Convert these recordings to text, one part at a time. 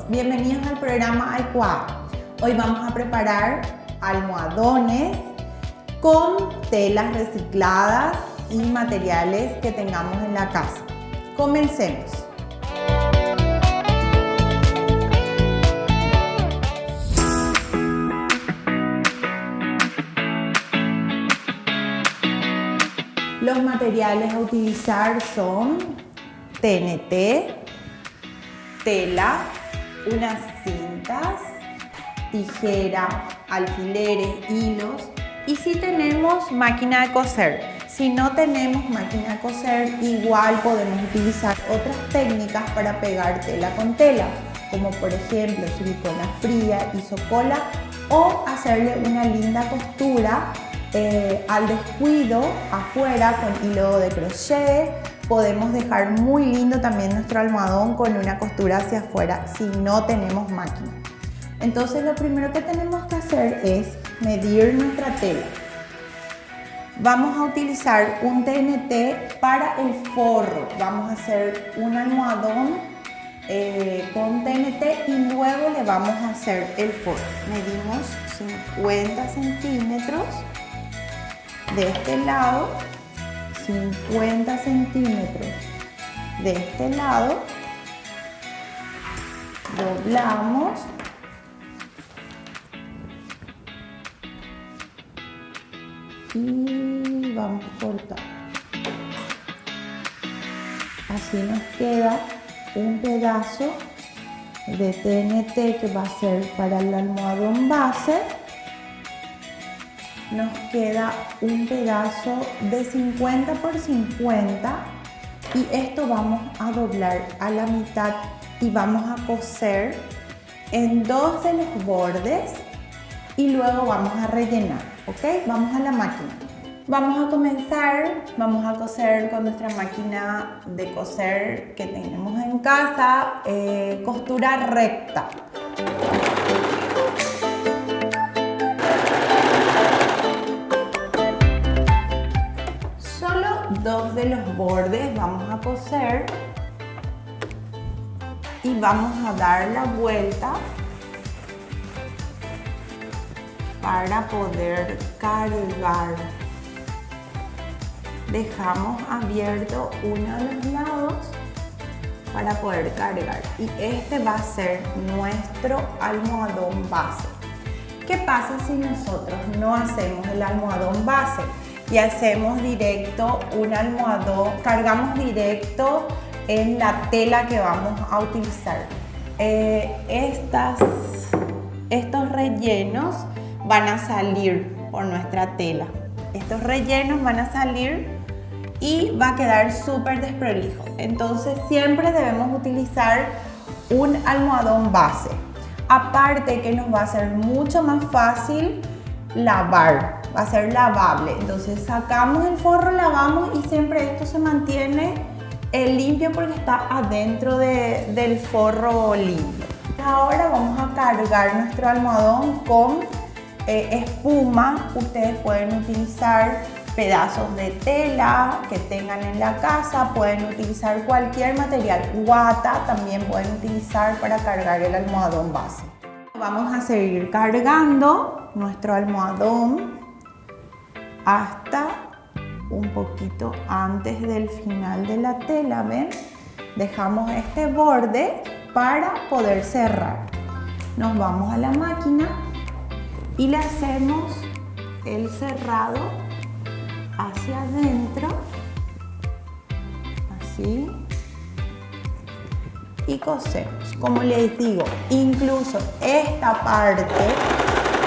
bienvenidos al programa Adecuado. Hoy vamos a preparar almohadones con telas recicladas y materiales que tengamos en la casa. Comencemos. Los materiales a utilizar son TNT, tela, unas cintas, tijera, alfileres, hilos y si tenemos máquina de coser. Si no tenemos máquina de coser, igual podemos utilizar otras técnicas para pegar tela con tela, como por ejemplo silicona fría, isocola o hacerle una linda costura al descuido afuera con hilo de crochet. Podemos dejar muy lindo también nuestro almohadón con una costura hacia afuera si no tenemos máquina. Entonces lo primero que tenemos que hacer es medir nuestra tela. Vamos a utilizar un TNT para el forro. Vamos a hacer un almohadón con TNT y luego le vamos a hacer el forro. Medimos 50 centímetros de este lado, 50 centímetros de este lado, doblamos y vamos a cortar. Así nos queda un pedazo de TNT que va a ser para el almohadón base. Nos queda un pedazo de 50 por 50 y esto vamos a doblar a la mitad y vamos a coser en dos de los bordes y luego vamos a rellenar, ¿ok? Vamos a la máquina. Vamos a comenzar, vamos a coser con nuestra máquina de coser que tenemos en casa, costura recta. Dos de los bordes vamos a coser y vamos a dar la vuelta para poder cargar. Dejamos abierto uno de los lados para poder cargar y este va a ser nuestro almohadón base. ¿Qué pasa si nosotros no hacemos el almohadón base y hacemos directo un almohadón, cargamos directo en la tela que vamos a utilizar? Estos rellenos van a salir por nuestra tela. Estos rellenos van a salir y va a quedar súper desprolijo. Entonces siempre debemos utilizar un almohadón base. Aparte que nos va a ser mucho más fácil lavar, va a ser lavable. Entonces sacamos el forro, lavamos y siempre esto se mantiene limpio porque está adentro del forro limpio. Ahora vamos a cargar nuestro almohadón con espuma. Ustedes pueden utilizar pedazos de tela que tengan en la casa, pueden utilizar cualquier material, guata también pueden utilizar para cargar el almohadón base. Vamos a seguir cargando nuestro almohadón hasta un poquito antes del final de la tela, ¿ven? Dejamos este borde para poder cerrar. Nos vamos a la máquina y le hacemos el cerrado hacia adentro, así, y cosemos. Como les digo, incluso esta parte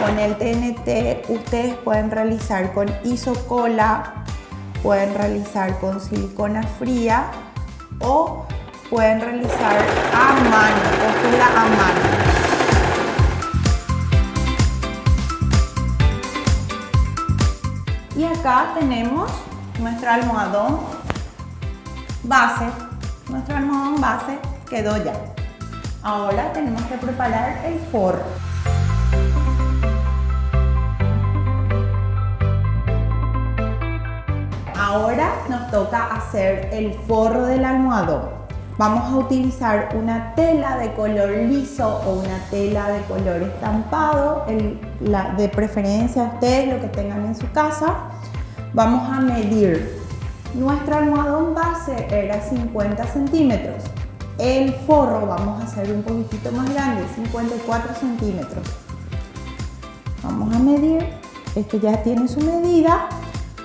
con el TNT ustedes pueden realizar con isocola, pueden realizar con silicona fría o pueden realizar a mano, costura a mano. Y acá tenemos nuestro almohadón base. Nuestro almohadón base quedó ya. Ahora tenemos que preparar el forro. Ahora nos toca hacer el forro del almohadón. Vamos a utilizar una tela de color liso o una tela de color estampado, de preferencia ustedes lo que tengan en su casa. Vamos a medir. Nuestro almohadón base era 50 centímetros. El forro vamos a hacer un poquitito más grande, 54 centímetros. Vamos a medir. Esto ya tiene su medida.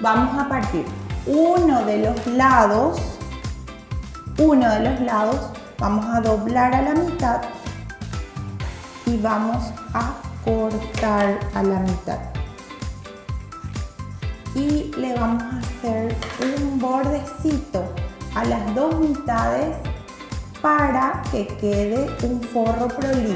Vamos a partir uno de los lados, vamos a doblar a la mitad y vamos a cortar a la mitad. Y le vamos a hacer un bordecito a las dos mitades para que quede un forro prolijo.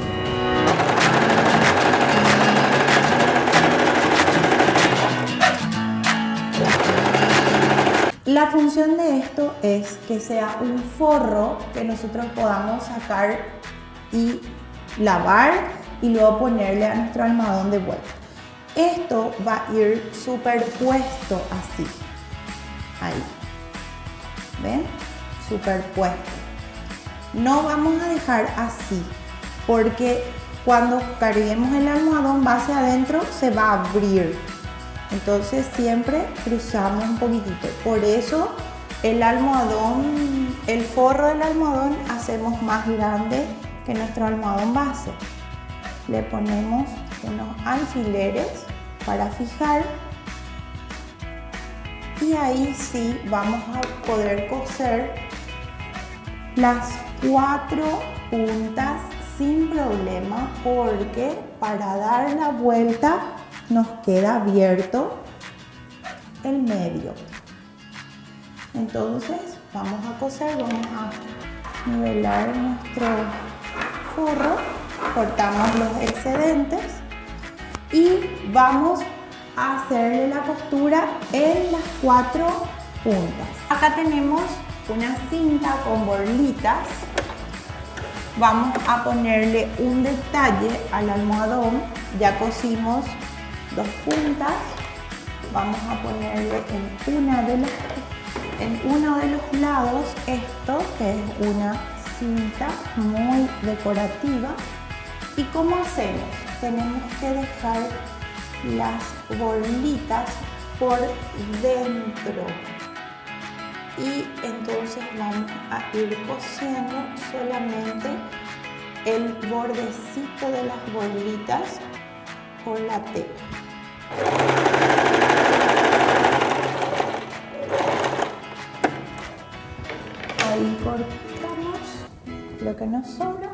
La función de esto es que sea un forro que nosotros podamos sacar y lavar y luego ponerle a nuestro almohadón de vuelta. Esto va a ir superpuesto así, ahí, ¿ven? Superpuesto. No vamos a dejar así, porque cuando carguemos el almohadón base adentro se va a abrir. Entonces siempre cruzamos un poquitito. Por eso el forro del almohadón hacemos más grande que nuestro almohadón base. Le ponemos unos alfileres para fijar y ahí sí vamos a poder coser las 4 puntas sin problema, porque para dar la vuelta nos queda abierto el medio. Entonces vamos a coser, vamos a nivelar nuestro forro, cortamos los excedentes y vamos a hacerle la costura en las 4 puntas. Acá tenemos una cinta con borlitas. Vamos a ponerle un detalle al almohadón. Ya cosimos 2 puntas. Vamos a ponerle en uno de los lados esto, que es una cinta muy decorativa. ¿Y cómo hacemos? Tenemos que dejar las borlitas por dentro y entonces vamos a ir cosiendo solamente el bordecito de las borlitas por la tela. Ahí cortamos lo que nos sobra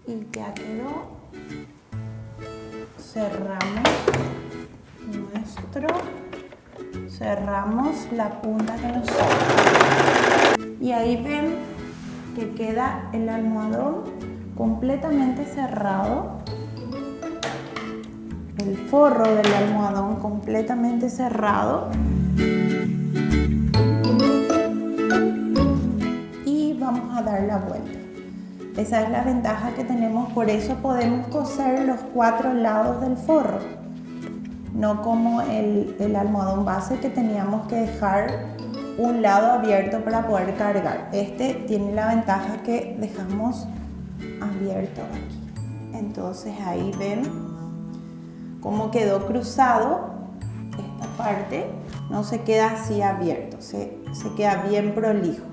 y ya quedó. Cerramos la punta que nos sobra. Y ahí ven que queda el almohadón completamente cerrado. El forro del almohadón completamente cerrado. Y vamos a dar la vuelta. Esa es la ventaja que tenemos, por eso podemos coser los 4 lados del forro. No como el almohadón base, que teníamos que dejar un lado abierto para poder cargar. Este tiene la ventaja que dejamos abierto aquí. Entonces ahí ven cómo quedó cruzado. Esta parte no se queda así abierto, se queda bien prolijo.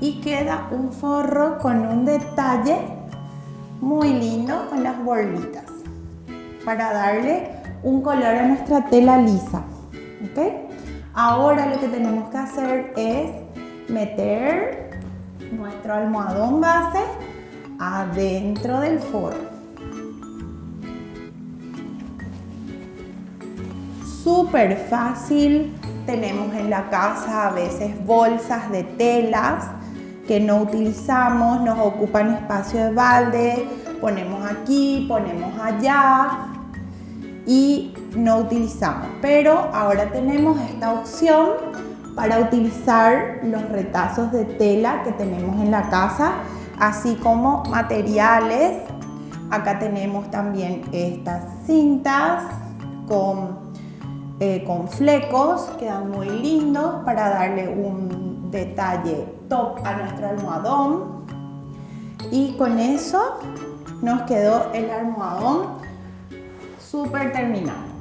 Y queda un forro con un detalle muy lindo con las borlitas para darle un color a nuestra tela lisa. ¿Okay? Ahora lo que tenemos que hacer es meter nuestro almohadón base adentro del forro. Súper fácil. Tenemos en la casa a veces bolsas de telas que no utilizamos, nos ocupan espacio de balde, ponemos aquí, ponemos allá y no utilizamos. Pero ahora tenemos esta opción para utilizar los retazos de tela que tenemos en la casa, así como materiales. Acá tenemos también estas cintas con flecos, quedan muy lindos para darle un detalle top a nuestro almohadón. Y con eso nos quedó el almohadón súper terminado.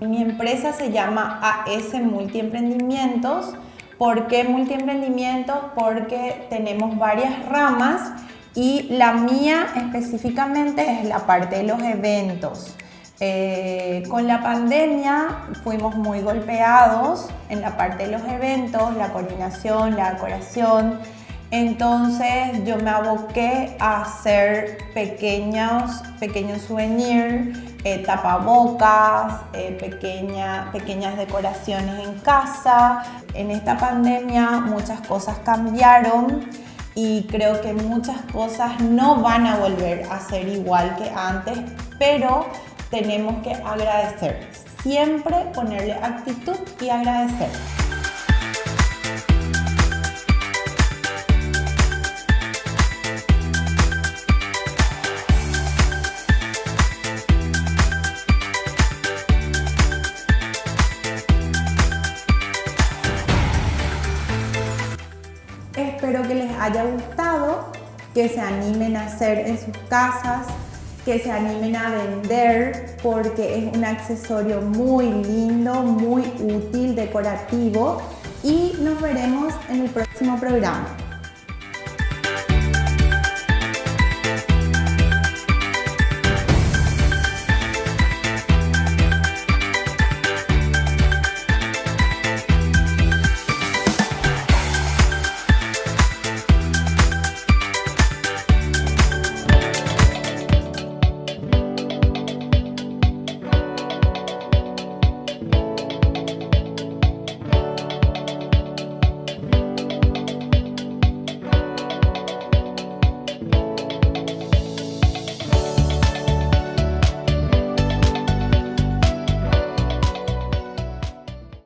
Mi empresa se llama AS Multiemprendimientos. ¿Por qué multiemprendimientos? Porque tenemos varias ramas y la mía específicamente es la parte de los eventos. Con la pandemia fuimos muy golpeados en la parte de los eventos, la coordinación, la decoración. Entonces yo me aboqué a hacer pequeños souvenirs, tapabocas, pequeñas decoraciones en casa. En esta pandemia muchas cosas cambiaron y creo que muchas cosas no van a volver a ser igual que antes, pero tenemos que agradecer, siempre ponerle actitud y agradecer. Espero que les haya gustado, que se animen a hacer en sus casas, que se animen a vender porque es un accesorio muy lindo, muy útil, decorativo y nos veremos en el próximo programa.